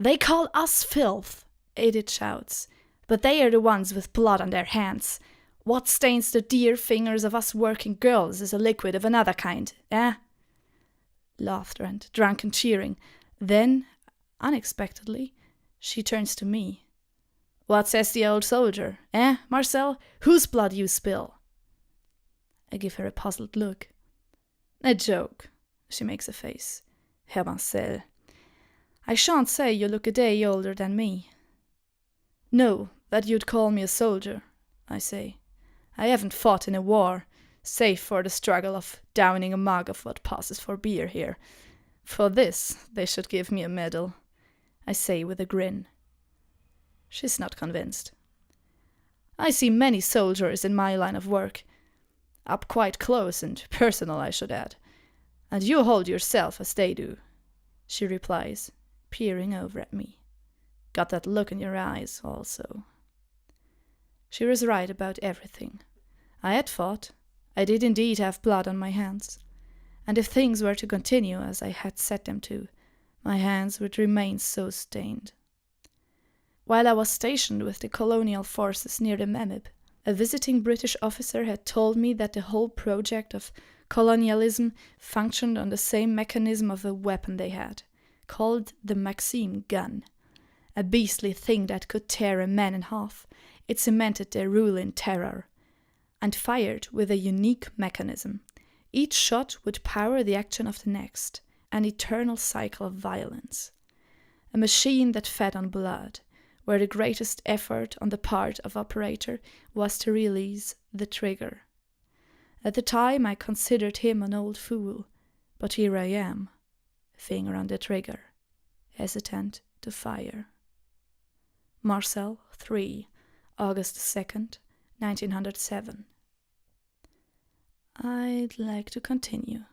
"They call us filth," Edith shouts, "but they are the ones with blood on their hands. What stains the dear fingers of us working girls is a liquid of another kind, eh?" Laughter and drunken cheering. Then, unexpectedly, she turns to me. "What says the old soldier, eh, Marcel? Whose blood you spill?" I give her a puzzled look. "A joke," she makes a face. "Herr Marcel, I shan't say you look a day older than me." "No, that you'd call me a soldier," I say. "I haven't fought in a war, save for the struggle of downing a mug of what passes for beer here. For this, they should give me a medal," I say with a grin. She's not convinced. "I see many soldiers in my line of work. Up quite close and personal, I should add. And you hold yourself as they do," she replies, peering over at me. "Got that look in your eyes, also." She was right about everything. I had fought. I did indeed have blood on my hands. And if things were to continue as I had set them to, my hands would remain so stained. While I was stationed with the colonial forces near the Mamib, a visiting British officer had told me that the whole project of colonialism functioned on the same mechanism of a weapon they had, called the Maxim gun. A beastly thing that could tear a man in half, it cemented their rule in terror. And fired with a unique mechanism. Each shot would power the action of the next, an eternal cycle of violence. A machine that fed on blood, where the greatest effort on the part of operator was to release the trigger. At the time I considered him an old fool, but here I am, finger on the trigger, hesitant to fire. Marcel 3, August 2nd, 1907. I'd like to continue.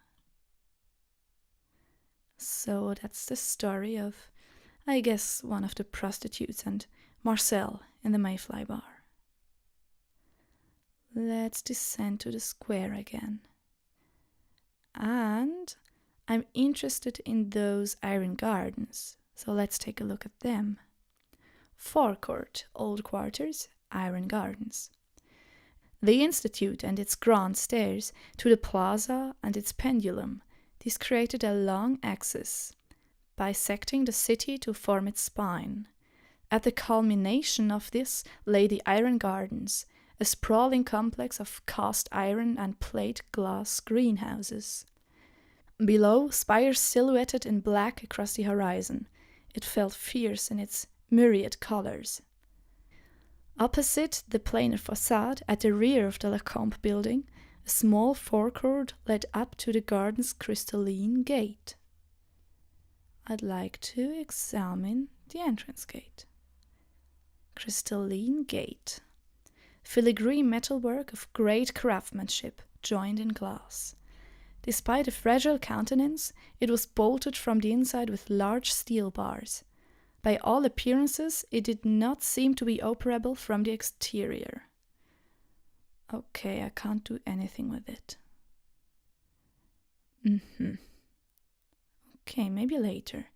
So that's the story of, I guess, one of the prostitutes and Marcel in the MAYFLY bar. Let's descend to the square again. And I'm interested in those iron gardens, so let's take a look at them. Forecourt, Old Quarters, Iron Gardens. The Institute and its grand stairs to the plaza and its pendulum, this created a long axis, bisecting the city to form its spine. At the culmination of this lay the Iron Gardens, a sprawling complex of cast iron and plate glass greenhouses. Below, spires silhouetted in black across the horizon. It felt fierce in its myriad colors. Opposite the planar facade, at the rear of the Lacombe building, a small forecourt led up to the garden's crystalline gate. I'd like to examine the entrance gate. Crystalline gate. Filigree metalwork of great craftsmanship, joined in glass. Despite a fragile countenance, it was bolted from the inside with large steel bars. By all appearances, it did not seem to be operable from the exterior. Okay, I can't do anything with it. Okay, maybe later.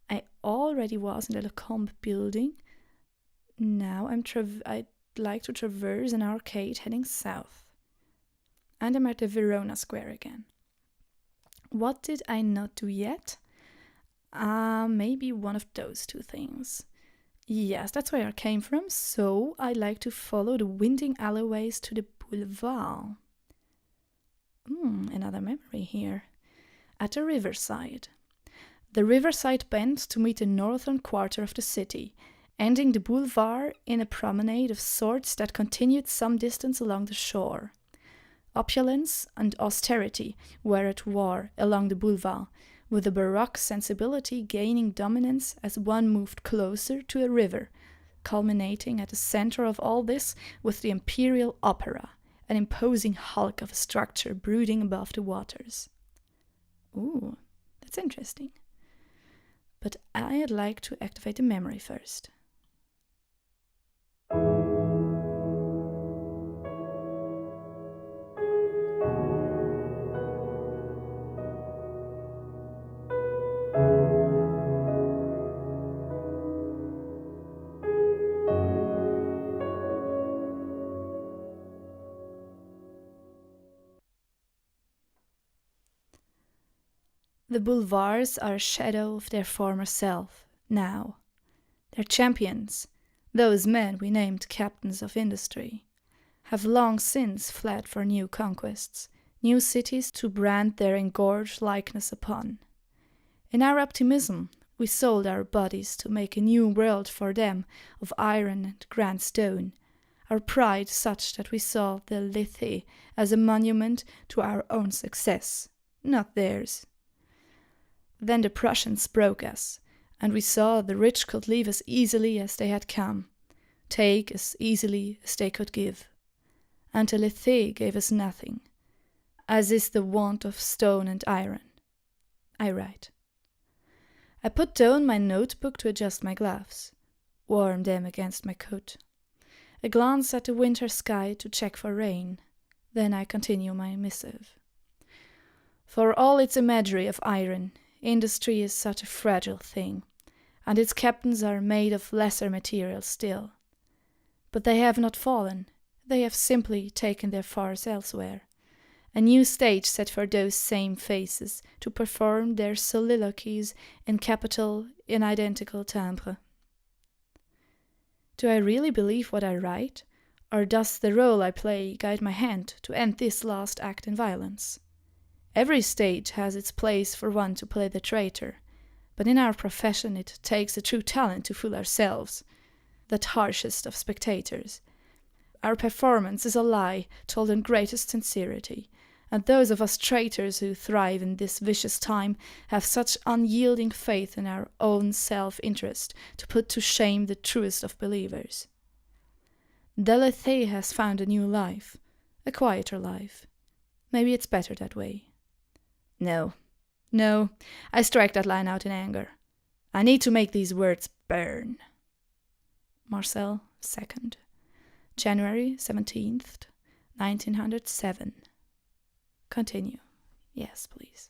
I already was in the Lacombe building. Now I'd like to traverse an arcade heading south. And I'm at the Verona Square again. What did I not do yet? Maybe one of those two things. Yes, that's where I came from, so I like to follow the winding alleyways to the boulevard. Another memory here. At the riverside. The riverside bent to meet the northern quarter of the city, ending the boulevard in a promenade of sorts that continued some distance along the shore. Opulence and austerity were at war along the boulevard, with the Baroque sensibility gaining dominance as one moved closer to a river, culminating at the center of all this with the Imperial Opera, an imposing hulk of a structure brooding above the waters. Ooh, that's interesting. But I'd like to activate the memory first. The boulevards are a shadow of their former self, now. Their champions, those men we named captains of industry, have long since fled for new conquests, new cities to brand their engorged likeness upon. In our optimism, we sold our bodies to make a new world for them of iron and grand stone, our pride such that we saw the Lethe as a monument to our own success, not theirs. Then the Prussians broke us, and we saw the rich could leave as easily as they had come, take as easily as they could give. And the Lethe gave us nothing, as is the want of stone and iron. I write. I put down my notebook to adjust my gloves, warm them against my coat. A glance at the winter sky to check for rain. Then I continue my missive. For all its imagery of iron, industry is such a fragile thing, and its captains are made of lesser material still. But they have not fallen, they have simply taken their farce elsewhere. A new stage set for those same faces to perform their soliloquies in capital in identical timbre. Do I really believe what I write, or does the role I play guide my hand to end this last act in violence? Every stage has its place for one to play the traitor, but in our profession it takes a true talent to fool ourselves, that harshest of spectators. Our performance is a lie told in greatest sincerity, and those of us traitors who thrive in this vicious time have such unyielding faith in our own self-interest to put to shame the truest of believers. The Lethe has found a new life, a quieter life. Maybe it's better that way. No, I strike that line out in anger. I need to make these words burn. Marcel II, January 17th, 1907. Continue. Yes, please.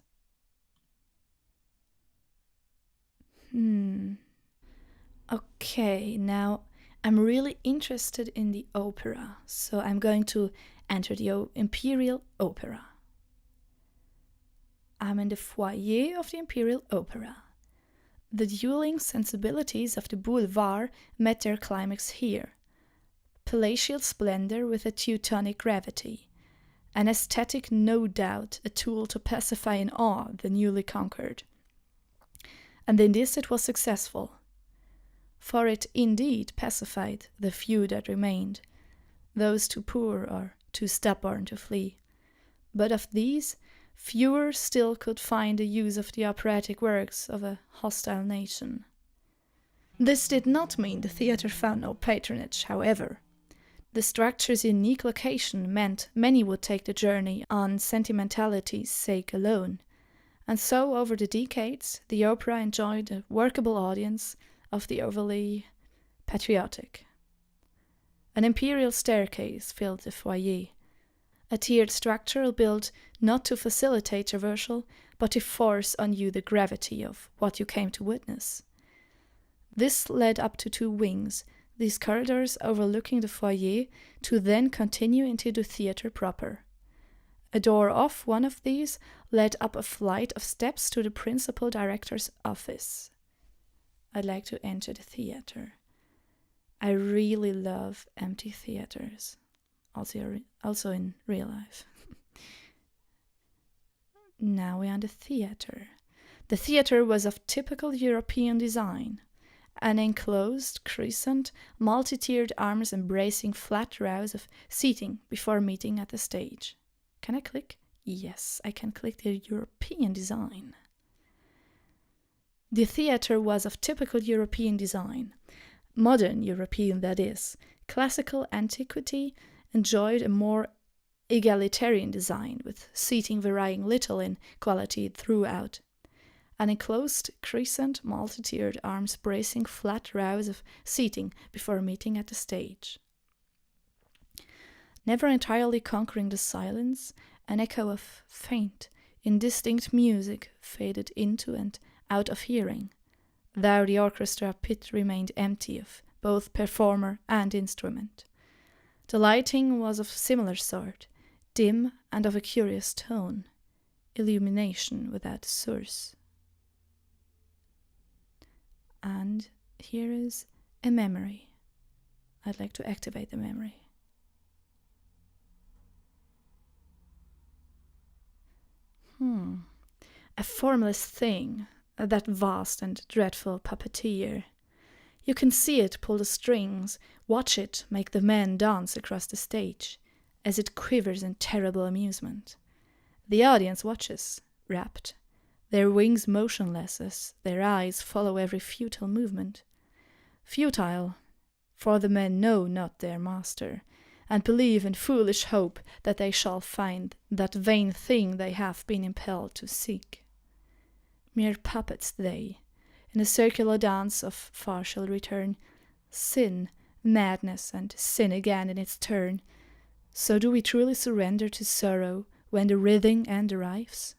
Okay, now I'm really interested in the opera, so I'm going to enter the Imperial Opera. I'm in the foyer of the Imperial Opera. The dueling sensibilities of the boulevard met their climax here. Palatial splendor with a Teutonic gravity. An aesthetic, no doubt, a tool to pacify in awe the newly conquered. And in this it was successful. For it indeed pacified the few that remained, those too poor or too stubborn to flee. But of these, fewer still could find the use of the operatic works of a hostile nation. This did not mean the theatre found no patronage, however. The structure's unique location meant many would take the journey on sentimentality's sake alone, and so over the decades the opera enjoyed a workable audience of the overly patriotic. An imperial staircase filled the foyer, a tiered structure built not to facilitate traversal, but to force on you the gravity of what you came to witness. This led up to two wings, these corridors overlooking the foyer, to then continue into the theatre proper. A door off one of these led up a flight of steps to the principal director's office. I'd like to enter the theatre. I really love empty theatres, also in real life. Now we're on the theatre. The theatre was of typical European design. An enclosed, crescent, multi-tiered arms embracing flat rows of seating before meeting at the stage. Can I click? Yes, I can click the European design. The theatre was of typical European design. Modern European, that is. Classical antiquity enjoyed a more egalitarian design, with seating varying little in quality throughout. An enclosed crescent, multi-tiered arms bracing flat rows of seating before meeting at the stage. Never entirely conquering the silence, an echo of faint, indistinct music faded into and out of hearing, though the orchestra pit remained empty of both performer and instrument. The lighting was of similar sort, dim and of a curious tone, illumination without source. And here is a memory. I'd like to activate the memory. A formless thing, that vast and dreadful puppeteer. You can see it pull the strings, watch it make the men dance across the stage, as it quivers in terrible amusement. The audience watches, rapt, their wings motionless as their eyes follow every futile movement. Futile, for the men know not their master, and believe in foolish hope that they shall find that vain thing they have been impelled to seek. Mere puppets they, in a circular dance of partial return, sin, madness, and sin again in its turn. So do we truly surrender to sorrow when the writhing end arrives?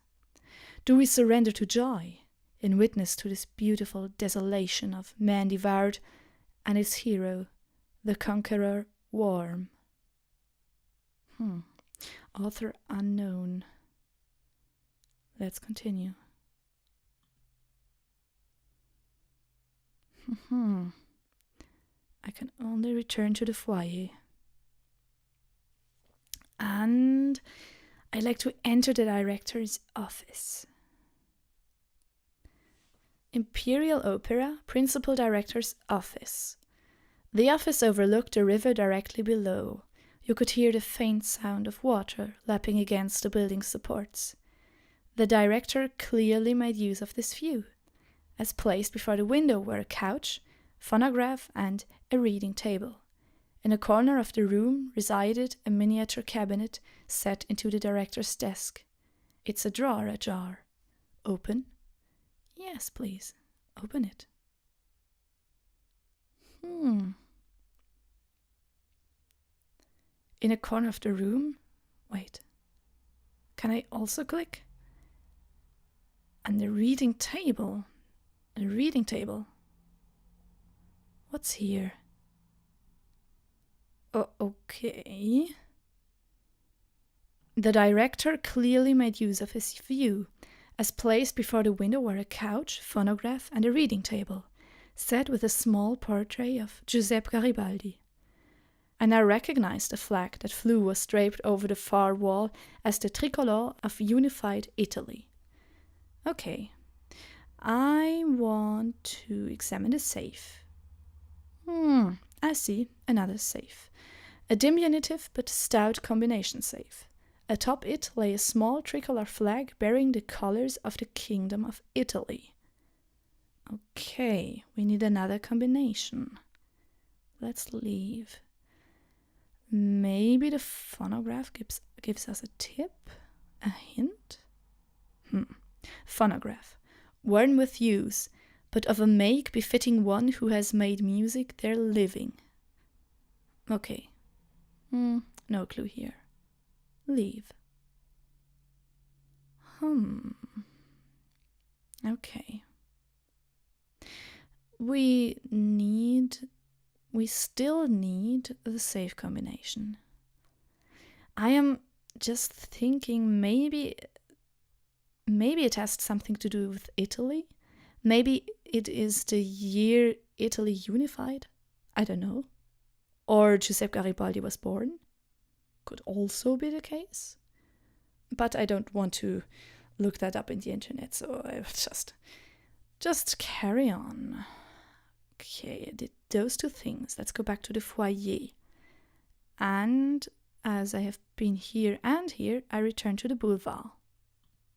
Do we surrender to joy, in witness to this beautiful desolation of man devoured, and its hero, the conqueror, warm? Author unknown. Let's continue. I can only return to the foyer. And I like to enter the director's office. Imperial Opera, Principal Director's office. The office overlooked the river directly below. You could hear the faint sound of water lapping against the building's supports. The director clearly made use of this view, as placed before the window were a couch, phonograph, and a reading table. In a corner of the room resided a miniature cabinet set into the director's desk. It's a drawer ajar. Open? Yes, please. Open it. In a corner of the room? Wait. Can I also click? And the reading table. A reading table. What's here? Oh, okay. The director clearly made use of his view, as placed before the window were a couch, phonograph, and a reading table, set with a small portrait of Giuseppe Garibaldi. I now recognized the flag that flew was draped over the far wall as the tricolor of unified Italy. Okay. I want to examine the safe. I see, another safe. A diminutive but stout combination safe. Atop it lay a small tricolor flag bearing the colors of the Kingdom of Italy. Okay, we need another combination. Let's leave. Maybe the phonograph gives us a tip? A hint? Phonograph. Worn with use, but of a make befitting one who has made music their living. Okay. No clue here. Leave. Okay. We still need the safe combination. I am just thinking maybe it has something to do with Italy. Maybe it is the year Italy unified. I don't know. Or Giuseppe Garibaldi was born. Could also be the case. But I don't want to look that up in the internet, so I will just carry on. Okay, I did those two things. Let's go back to the foyer. And As I have been here and here, I return to the boulevard.